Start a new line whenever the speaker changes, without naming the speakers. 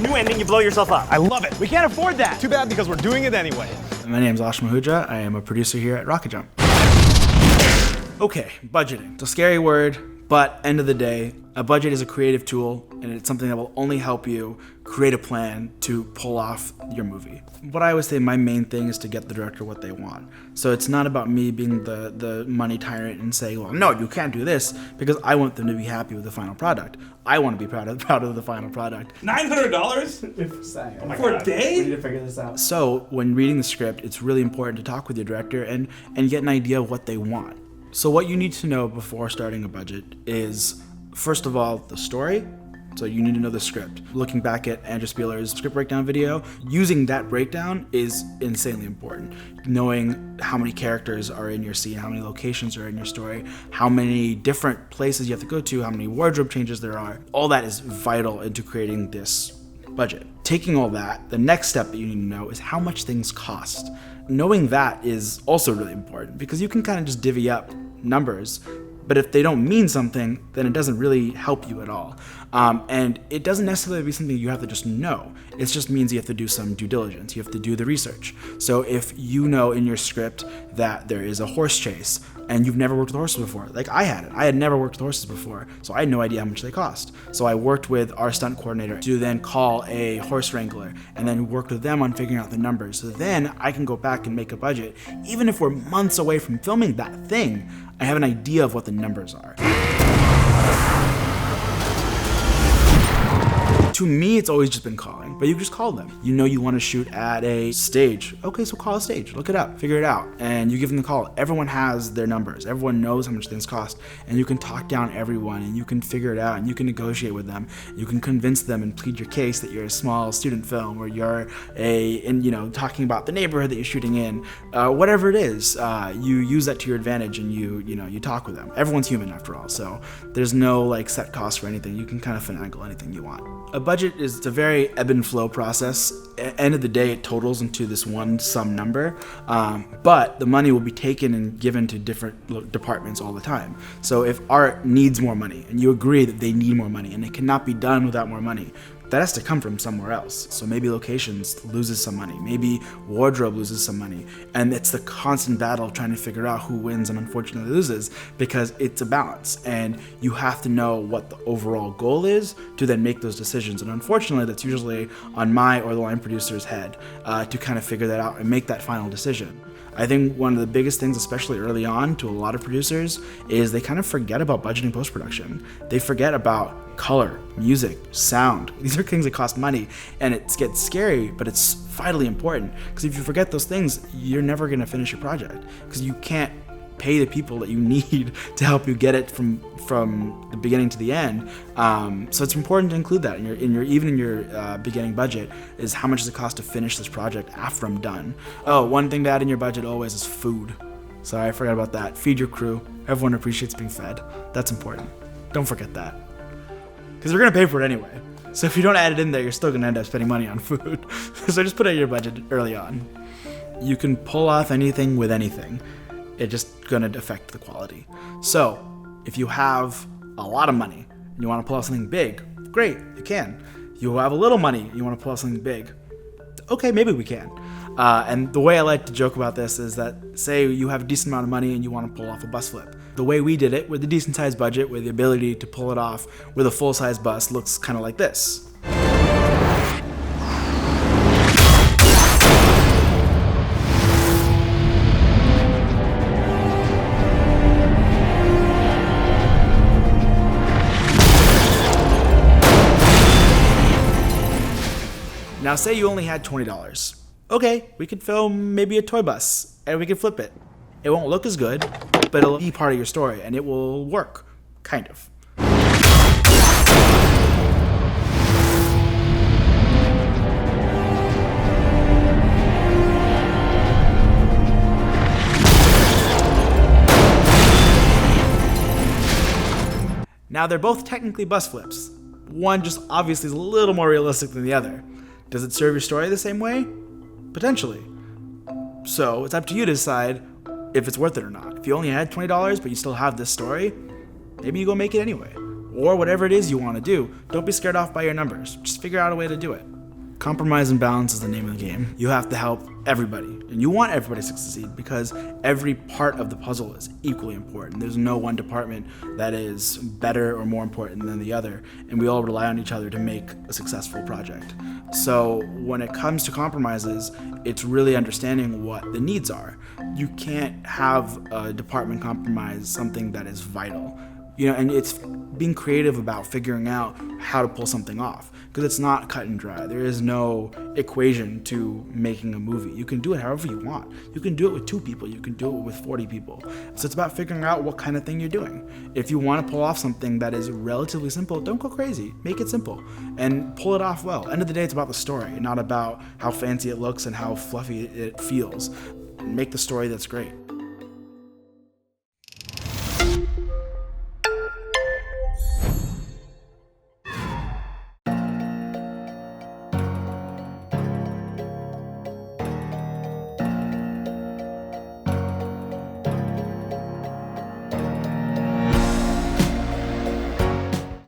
New ending, you blow yourself up.
I love it.
We can't afford that.
Too bad because we're doing it anyway.
My name is Ashma Hujra. I am a producer here at Rocket Jump. Okay, budgeting. It's a scary word, but end of the day, a budget is a creative tool, and it's something that will only help you create a plan to pull off your movie. What I always say, my main thing is to get the director what they want. So it's not about me being the money tyrant and saying, well, no, you can't do this, because I want them to be happy with the final product. I want to be proud of the final product.
$900 for a day?
We need to figure this out. So when reading the script, it's really important to talk with your director and get an idea of what they want. So what you need to know before starting a budget is, first of all, the story. So you need to know the script. Looking back at Andrew Spieler's script breakdown video, using that breakdown is insanely important. Knowing how many characters are in your scene, how many locations are in your story, how many different places you have to go to, how many wardrobe changes there are. All that is vital into creating this budget. Taking all that, the next step that you need to know is how much things cost. Knowing that is also really important because you can kind of just divvy up numbers, but if they don't mean something, then it doesn't really help you at all. And it doesn't necessarily be something you have to just know. It just means you have to do some due diligence. You have to do the research. So if you know in your script that there is a horse chase and you've never worked with horses before, like I had never worked with horses before, so I had no idea how much they cost. So I worked with our stunt coordinator to then call a horse wrangler and then worked with them on figuring out the numbers. So then I can go back and make a budget. Even if we're months away from filming that thing, I have an idea of what the numbers are. To me, it's always just been calling, but you just call them. You know you want to shoot at a stage. Okay, so call a stage, look it up, figure it out, and you give them the call. Everyone has their numbers. Everyone knows how much things cost, and you can talk down everyone, and you can figure it out, and you can negotiate with them. You can convince them and plead your case that you're a small student film, or you're talking about the neighborhood that you're shooting in, whatever it is. You use that to your advantage, and you talk with them. Everyone's human after all, so there's no set cost for anything. You can kind of finagle anything you want. A budget is a very ebb and flow process. At the end of the day, it totals into this one sum number, but the money will be taken and given to different departments all the time. So if art needs more money and you agree that they need more money and it cannot be done without more money, that has to come from somewhere else. So maybe locations loses some money, maybe wardrobe loses some money, and it's the constant battle of trying to figure out who wins and unfortunately loses because it's a balance, and you have to know what the overall goal is to then make those decisions. And unfortunately, that's usually on my or the line producer's head to kind of figure that out and make that final decision. I think one of the biggest things, especially early on to a lot of producers, is they kind of forget about budgeting post-production. They forget about color, music, sound. These are things that cost money, and it gets scary, but it's vitally important. Because if you forget those things, you're never going to finish your project because you can't pay the people that you need to help you get it from the beginning to the end. So it's important to include that in your beginning budget is how much does it cost to finish this project after I'm done. Oh, one thing to add in your budget always is food. Sorry, I forgot about that. Feed your crew. Everyone appreciates being fed. That's important. Don't forget that. Because they're going to pay for it anyway. So if you don't add it in there, you're still going to end up spending money on food. So just put it in your budget early on. You can pull off anything with anything. It's just going to affect the quality. So if you have a lot of money and you want to pull out something big, great, you can. You have a little money and you want to pull out something big, okay, maybe we can. And the way I like to joke about this is that, say you have a decent amount of money and you want to pull off a bus flip. The way we did it, with a decent sized budget, with the ability to pull it off with a full size bus, looks kind of like this. Now say you only had $20. Okay, we could film maybe a toy bus and we could flip it. It won't look as good, but it'll be part of your story and it will work, kind of. Now they're both technically bus flips. One just obviously is a little more realistic than the other. Does it serve your story the same way? Potentially. So it's up to you to decide if it's worth it or not. If you only had $20 but you still have this story, maybe you go make it anyway. or whatever it is you want to do, don't be scared off by your numbers. Just figure out a way to do it. Compromise and balance is the name of the game. You have to help everybody, and you want everybody to succeed because every part of the puzzle is equally important. There's no one department that is better or more important than the other, and we all rely on each other to make a successful project. So when it comes to compromises, it's really understanding what the needs are. You can't have a department compromise something that is vital. And it's being creative about figuring out how to pull something off, because it's not cut and dry. There is no equation to making a movie. You can do it however you want. You can do it with 2 people. You can do it with 40 people. So it's about figuring out what kind of thing you're doing. If you want to pull off something that is relatively simple, don't go crazy. Make it simple and pull it off well. End of the day, it's about the story, not about how fancy it looks and how fluffy it feels. Make the story that's great.